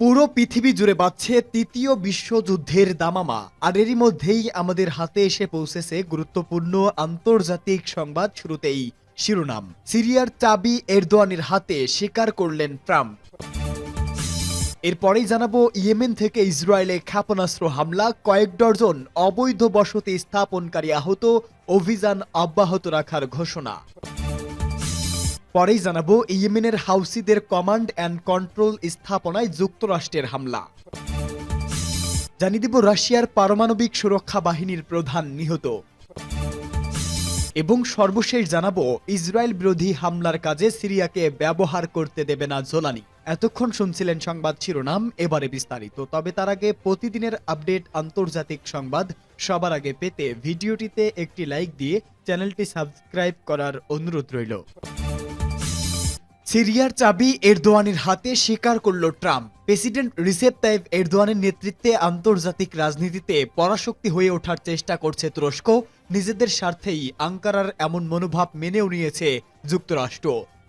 পুরো পৃথিবী জুড়ে বাজছে তৃতীয় বিশ্বযুদ্ধের দামামা, আর এরই মধ্যেই আমাদের হাতে এসে পৌঁছেছে গুরুত্বপূর্ণ আন্তর্জাতিক সংবাদ। শুরুতেই শিরোনাম, সিরিয়ার চাবি এরদোয়ানের হাতে, স্বীকার করলেন ট্রাম্প। এরপরেই জানাবো, ইয়েমেন থেকে ইসরায়েলে ক্ষেপণাস্ত্র হামলা, কয়েক ডজন অবৈধ বসতি স্থাপনকারী আহত, অভিযান অব্যাহত রাখার ঘোষণা। পরেই জানাবো, ইয়েমেনের হাউসিদের কমান্ড অ্যান্ড কন্ট্রোল স্থাপনায় যুক্তরাষ্ট্রের হামলা। জানিয়ে দিব, রাশিয়ার পারমাণবিক সুরক্ষা বাহিনীর প্রধান নিহত। এবং সর্বশেষ জানাবো, ইসরায়েল বিরোধী হামলার কাজে সিরিয়াকে ব্যবহার করতে দেবে না জোলানি। এতক্ষণ শুনছিলেন সংবাদ শিরোনাম, এবারে বিস্তারিত। তবে তার আগে প্রতিদিনের আপডেট আন্তর্জাতিক সংবাদ সবার আগে পেতে ভিডিওটিতে একটি লাইক দিয়ে চ্যানেলটি সাবস্ক্রাইব করার অনুরোধ রইল। সিরিয়ার চাবি এরদোয়ানের হাতে, স্বীকার করল ট্রাম্প। প্রেসিডেন্ট রিসেপ তাইপ এরদোয়ানের নেতৃত্বে আন্তর্জাতিক রাজনীতিতে পরাশক্তি হয়ে ওঠার চেষ্টা করছে তুরস্ক। নিজেদের স্বার্থেই আঙ্কারার এমন মনোভাব মেনেও নিয়েছে যুক্তরাষ্ট্র।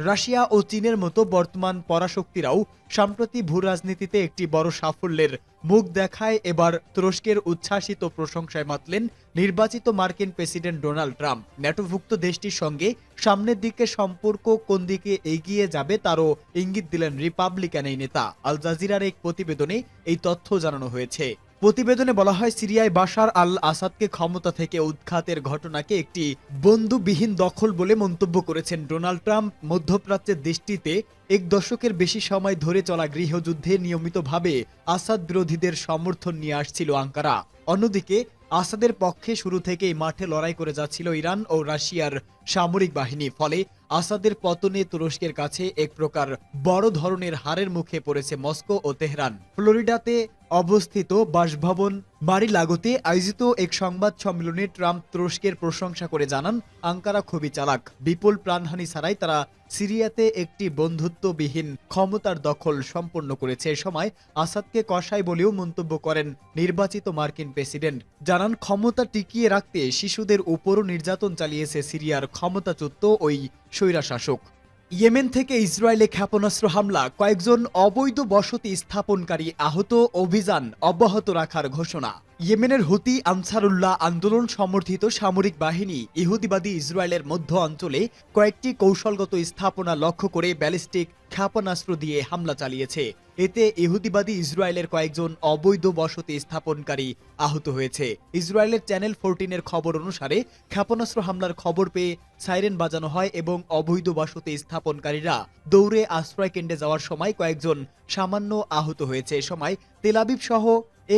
রাশিয়া ও চীনের মতো বর্তমান পরাশক্তিরাও সম্প্রতি ভূ রাজনীতিতে একটি বড় সাফল্যের মুখ দেখায়। এবার তুরস্কের উচ্ছ্বাসিত প্রশংসায় মাতলেন নির্বাচিত মার্কিন প্রেসিডেন্ট ডোনাল্ড ট্রাম্প। ন্যাটোভুক্ত দেশটির সঙ্গে সামনের দিকে সম্পর্ক কোন দিকে এগিয়ে যাবে তারও ইঙ্গিত দিলেন রিপাবলিকান এই নেতা। আল জাজিরার এক প্রতিবেদনে এই তথ্য জানানো হয়েছে। প্রতিবেদনে বলা হয়, সিরিয়ায় বাশার আল আসাদকে ক্ষমতা থেকে উৎখাতের ঘটনাকে একটি বন্ধুবিহীন দখল বলে মন্তব্য করেছেন ডোনাল্ড ট্রাম্প। মধ্যপ্রাচ্যের দেশটিতে এক দশকের বেশি সময় ধরে চলা গৃহযুদ্ধে নিয়মিতভাবে আসাদ বিরোধীদের সমর্থন নিয়ে আসছিল আঙ্কারা। অন্যদিকে আসাদের পক্ষে শুরু থেকেই মাঠে লড়াই করে যাচ্ছিল ইরান ও রাশিয়ার সামরিক বাহিনী। ফলে আসাদের পতনে তুরস্কের কাছে এক প্রকার বড় ধরনের হারের মুখে পড়েছে মস্কো ও তেহরান। ফ্লোরিডাতে অবস্থিত বাসভবন মারি লাগোতে আয়োজিত এক সংবাদ সম্মেলনে ট্রাম্প তুরস্কের প্রশংসা করে জানান, আঙ্কারা খুবই চালাক। বিপুল প্রাণহানি ছাড়াই তারা সিরিয়াতে একটি বন্ধুত্ববিহীন ক্ষমতার দখল সম্পন্ন করেছে। এ সময় আসাদকে কসাই বলেও মন্তব্য করেন নির্বাচিত মার্কিন প্রেসিডেন্ট। জানান, ক্ষমতা টিকিয়ে রাখতে শিশুদের উপরও নির্যাতন চালিয়েছে সিরিয়ার ক্ষমতাচ্যুত ওই স্বৈরশাসক। ইয়েমেন থেকে ইসরায়েলে ক্ষেপণাস্ত্র হামলা, কয়েকজন অবৈধ বসতি স্থাপনকারী আহত, অভিযান অব্যাহত রাখার ঘোষণা। ইয়েমেনের হুতি আনসারুল্লাহ আন্দোলন সমর্থিত সামরিক বাহিনী ইহুদিবাদী ইসরায়েলের মধ্য অঞ্চলে কয়েকটি কৌশলগত স্থাপনা লক্ষ্য করে ব্যালিস্টিক ক্ষেপণাস্ত্র দিয়ে হামলা চালিয়েছে। এতে ইহুদিবাদী ইসরায়েলের কয়েকজন অবৈধ বসতি স্থাপনকারী আহত হয়েছে। ইসরায়েলের চ্যানেল 14-এর খবর অনুসারে ক্ষেপণাস্ত্র হামলার খবর পেয়ে সাইরেন বাজানো হয় এবং অবৈধ বসতি স্থাপনকারীরা দৌড়ে আশ্রয় কেন্দ্রে যাওয়ার সময় কয়েকজন সামান্য আহত হয়েছে। এ সময় তেল আবিব সহ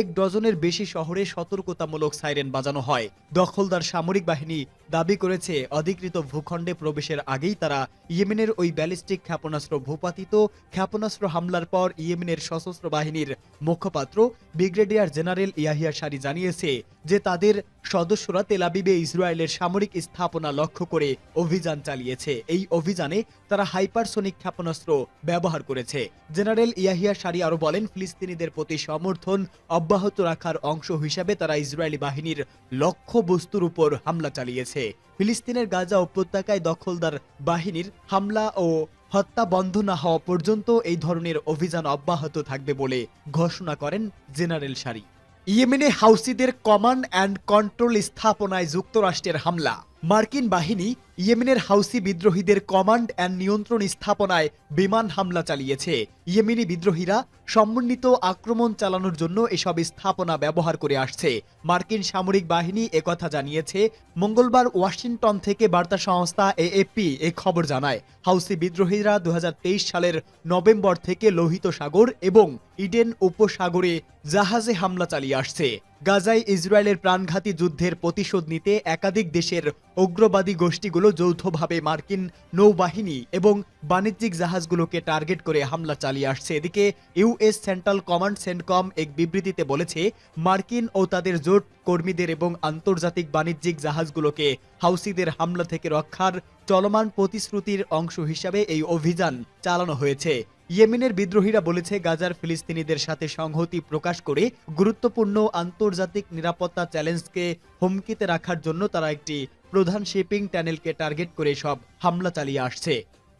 এক ডজনের বেশি শহরে সতর্কতামূলক সাইরেন বাজানো হয়। দখলদার সামরিক বাহিনী দাবি করেছে, অধিকৃত ভূখণ্ডে প্রবেশের আগেই তারা ইয়েমেনের ওই ব্যালিস্টিক ক্ষেপণাস্ত্র ভূপাতিত। ক্ষেপণাস্ত্র হামলার পর ইয়েমেনের সশস্ত্র বাহিনীর মুখপাত্র ব্রিগেডিয়ার জেনারেল ইয়াহিয়া সারি জানিয়েছে যে তাদের সদস্যরা তেল আবিবে ইসরায়েলের সামরিক স্থাপনা লক্ষ্য করে অভিযান চালিয়েছে। এই অভিযানে তারা হাইপারসোনিক ক্ষেপণাস্ত্র ব্যবহার করেছে। জেনারেল ইয়াহিয়া সারি আরো বলেন, ফিলিস্তিনিদের প্রতি সমর্থন অব্যাহত রাখার অংশ হিসাবে তারা ইসরায়েলি বাহিনীর লক্ষ্য বস্তুর উপর হামলা চালিয়েছে। ফিলিস্তিনের গাজা উপত্যকায় দখলদার বাহিনীর হামলা ও হত্যা বন্ধ না হওয়া পর্যন্ত এই ধরনের অভিযান অব্যাহত থাকবে বলে ঘোষণা করেন জেনারেল সারি। ইয়েমেনে হাউসিদের কমান্ড অ্যান্ড কন্ট্রোল স্থাপনায় যুক্তরাষ্ট্রের হামলা। মার্কিন বাহিনী ইয়েমেনের হাউসি বিদ্রোহীদের কমান্ড অ্যান্ড নিয়ন্ত্রণ স্থাপনায় বিমান হামলা চালিয়েছে। ইয়েমেনি বিদ্রোহীরা সমন্বিত আক্রমণ চালানোর জন্য এসব স্থাপনা ব্যবহার করে আসছে। মার্কিন সামরিক বাহিনী একথা জানিয়েছে। মঙ্গলবার ওয়াশিংটন থেকে বার্তা সংস্থা এএফপি এই খবর জানায়, হাউসি বিদ্রোহীরা 2023 সালের নভেম্বর থেকে লোহিত সাগর এবং ইডেন উপসাগরে জাহাজে হামলা চালিয়ে আসছে। গাজায় ইসরায়েলের প্রাণঘাতী যুদ্ধের প্রতিশোধ নিতে একাধিক দেশের উগ্রবাদী গোষ্ঠীগুলো যৌথভাবে মার্কিন নৌবাহিনী এবং বাণিজ্যিক জাহাজগুলোকে টার্গেট করে হামলা চালিয়ে আসছে। এদিকে ইউএস সেন্ট্রাল কমান্ড সেন্টকম এক বিবৃতিতে বলেছে, মার্কিন ও তাদের জোট কর্মীদের এবং আন্তর্জাতিক বাণিজ্যিক জাহাজগুলোকে হাউসিদের হামলা থেকে রক্ষার চলমান প্রতিশ্রুতির অংশ হিসাবে এই অভিযান চালানো হয়েছে। ইয়েমেনের বিদ্রোহীরা বলেছে, গাজার ফিলিস্তিনিদের সাথে সংহতি প্রকাশ করে গুরুত্বপূর্ণ আন্তর্জাতিক নিরাপত্তা চ্যালেঞ্জকে হুমকিতে রাখার জন্য তারা একটি প্রধান শিপিং টানেলকে টার্গেট করে সব হামলা চালিয়ে আসছে।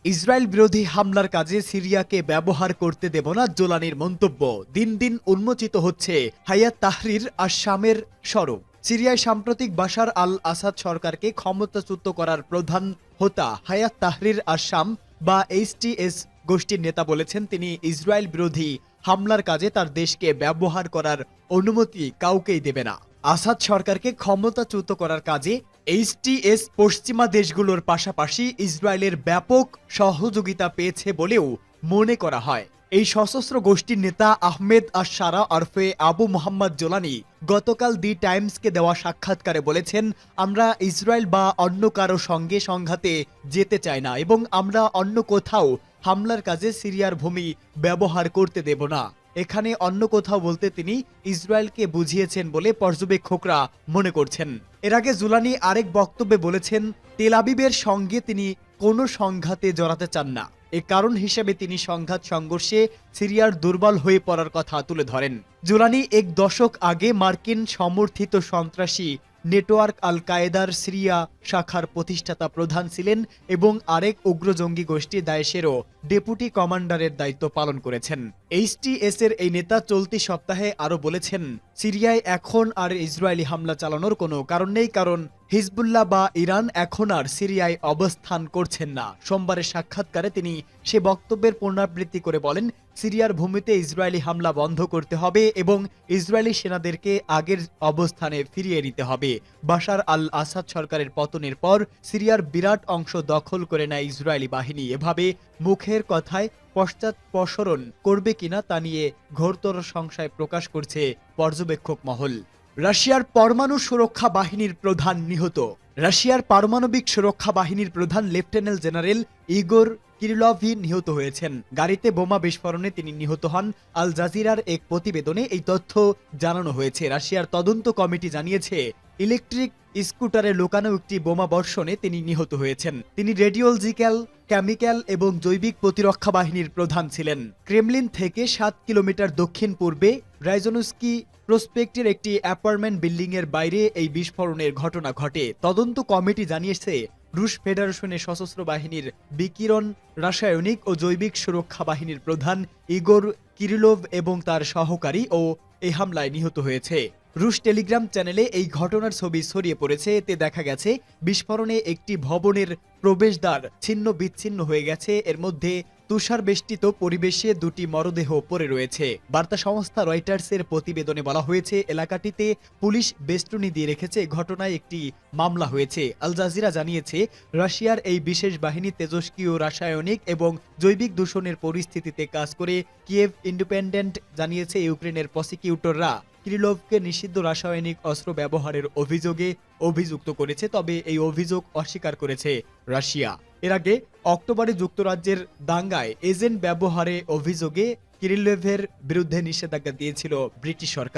ইসরায়েল বিরোধী হামলার কাজে সিরিয়াকে ব্যবহার করতে দেব না জোলানির মন্তব্য। দিন দিন উন্মোচিত হচ্ছে হায়াত তাহরির আশ-শামের স্বরূপ। সিরিয়ায় সাম্প্রতিক বাশার আল আসাদ সরকারকে ক্ষমতাচ্যুত করার প্রধান হোতা হায়াত তাহরির আশ-শাম বা এইচটিএস গোষ্ঠীর নেতা বলেছেন তিনি ইসরায়েল বিরোধী হামলার কাজে তার দেশকে ব্যবহার করার অনুমতি কাউকেই দেবে না। আসাদ সরকারকে ক্ষমতাচ্যুত করার কাজে এইচটিএস পশ্চিমা দেশগুলোর পাশাপাশি ইসরায়েলের ব্যাপক সহযোগিতা পেয়েছে বলেও মনে করা হয়। এই সশস্ত্র গোষ্ঠীর নেতা আহমেদ আশ-শারা ওরফে আবু মোহাম্মদ জোলানি গতকাল দি টাইমসকে দেওয়া সাক্ষাৎকারে বলেছেন, আমরা ইসরায়েল বা অন্য কারো সঙ্গে সংঘাতে যেতে চাই না এবং আমরা অন্য কোথাও হামলার কাজে সিরিয়ার ভূমি ব্যবহার করতে দেব না। এখানে অন্য কোথাও বলতে তিনি ইসরায়েলকে বুঝিয়েছেন বলে পর্যবেক্ষকরা মনে করছেন। এর আগে জুলানি আরেক বক্তব্যে বলেছেন, তেল আবিবের সঙ্গে তিনি কোনো সংঘাতে জড়াতে চান না। এ কারণ হিসেবে তিনি সংঘাত সংঘর্ষে সিরিয়ার দুর্বল হয়ে পড়ার কথা তুলে ধরেন। জুলানি এক দশক আগে মার্কিন সমর্থিত সন্ত্রাসী নেটওয়ার্ক আল কায়েদার সিরিয়া শাখার প্রতিষ্ঠাতা প্রধান ছিলেন এবং আরেক উগ্রজঙ্গি গোষ্ঠী দায়েশেরও ডেপুটি কমান্ডারের দায়িত্ব পালন করেছেন। এইচটিএস এর এই নেতা চলতি সপ্তাহে আরও বলেছেন, সিরিয়ায় এখন আর ইসরায়েলি হামলা চালানোর কোনো কারণ নেই, কারণ হিজবুল্লাহ বা ইরান এখন আর সিরিয়ায় অবস্থান করছেন না। সোমবারের সাক্ষাৎকারে তিনি সে বক্তব্যের পুনরাবৃত্তি করে বলেন, সিরিয়ার ভূমিতে ইসরায়েলি হামলা বন্ধ করতে হবে এবং ইসরায়েলি সেনাদেরকে আগের অবস্থানে ফিরিয়ে নিতে হবে। বাশার আল আসাদ সরকারের পতনের পর সিরিয়ার বিরাট অংশ দখল করে নেয় ইসরায়েলি বাহিনী। এভাবে মুখের কথায় পশ্চাৎপসরণ করবে কিনা তা নিয়ে ঘোরতর সংশয় প্রকাশ করছে পর্যবেক্ষক মহল। রাশিয়ার পরমাণু সুরক্ষা বাহিনীর প্রধান নিহত। রাশিয়ার পারমাণবিক সুরক্ষা বাহিনীর প্রধান লেফটেন্যান্ট জেনারেল ইগোর কিরিলভই নিহত হয়েছেন। গাড়িতে বোমা বিস্ফোরণে তিনি নিহত হন। আল জাজিরার এক প্রতিবেদনে এই তথ্য জানানো হয়েছে। রাশিয়ার তদন্ত কমিটি জানিয়েছে, ইলেকট্রিক স্কুটারে লুকানো একটি বোমা বর্ষণে তিনি নিহত হয়েছেন। তিনি রেডিওলজিক্যাল, কেমিক্যাল এবং জৈবিক প্রতিরক্ষা বাহিনীর প্রধান ছিলেন। ক্রেমলিন থেকে 7 কিলোমিটার দক্ষিণ পূর্বে রাইজনুস্কি প্রসপেক্টের একটি অ্যাপার্টমেন্ট বিল্ডিংয়ের বাইরে এই বিস্ফোরণের ঘটনা ঘটে। তদন্ত কমিটি জানিয়েছে, রুশ ফেডারেশনের সশস্ত্র বাহিনীর বিকিরণ, রাসায়নিক ও জৈবিক সুরক্ষা বাহিনীর প্রধান ইগোর কিরিলভ এবং তার সহকারী ও এই হামলায় নিহত হয়েছে। রুশ টেলিগ্রাম চ্যানেলে এই ঘটনার ছবি ছড়িয়ে পড়েছে। এতে দেখা গেছে বিস্ফোরণে একটি ভবনের প্রবেশদ্বার ছিন্ন বিচ্ছিন্ন হয়ে গেছে। এর মধ্যে তুষার বেষ্টিত পরিবেশে দুটি মরদেহ পড়ে রয়েছে। বার্তা সংস্থা রয়টার্সের প্রতিবেদনে বলা হয়েছে, এলাকাটিতে পুলিশ বেষ্টনী দিয়ে রেখেছে। ঘটনায় একটি মামলা হয়েছে। আল জাজিরা জানিয়েছে, রাশিয়ার এই বিশেষ বাহিনী তেজস্ক্রিয়, রাসায়নিক এবং জৈবিক দূষণের পরিস্থিতিতে কাজ করে। কিয়েভ ইন্ডিপেন্ডেন্ট জানিয়েছে, ইউক্রেনের প্রসিকিউটররা কিরিলভকে নিষিদ্ধ রাসায়নিক অস্ত্র ব্যবহারের অভিযোগে অভিযুক্ত করেছে, তবে এই অভিযোগ অস্বীকার করেছে রাশিয়া। এর আগে অক্টোবরে যুক্তরাজ্যের দাঙ্গায় এজেন্ট ব্যবহারে অভিযোগে কিরিলভের বিরুদ্ধে নিষেধাজ্ঞা দিয়েছিল ব্রিটিশ সরকার।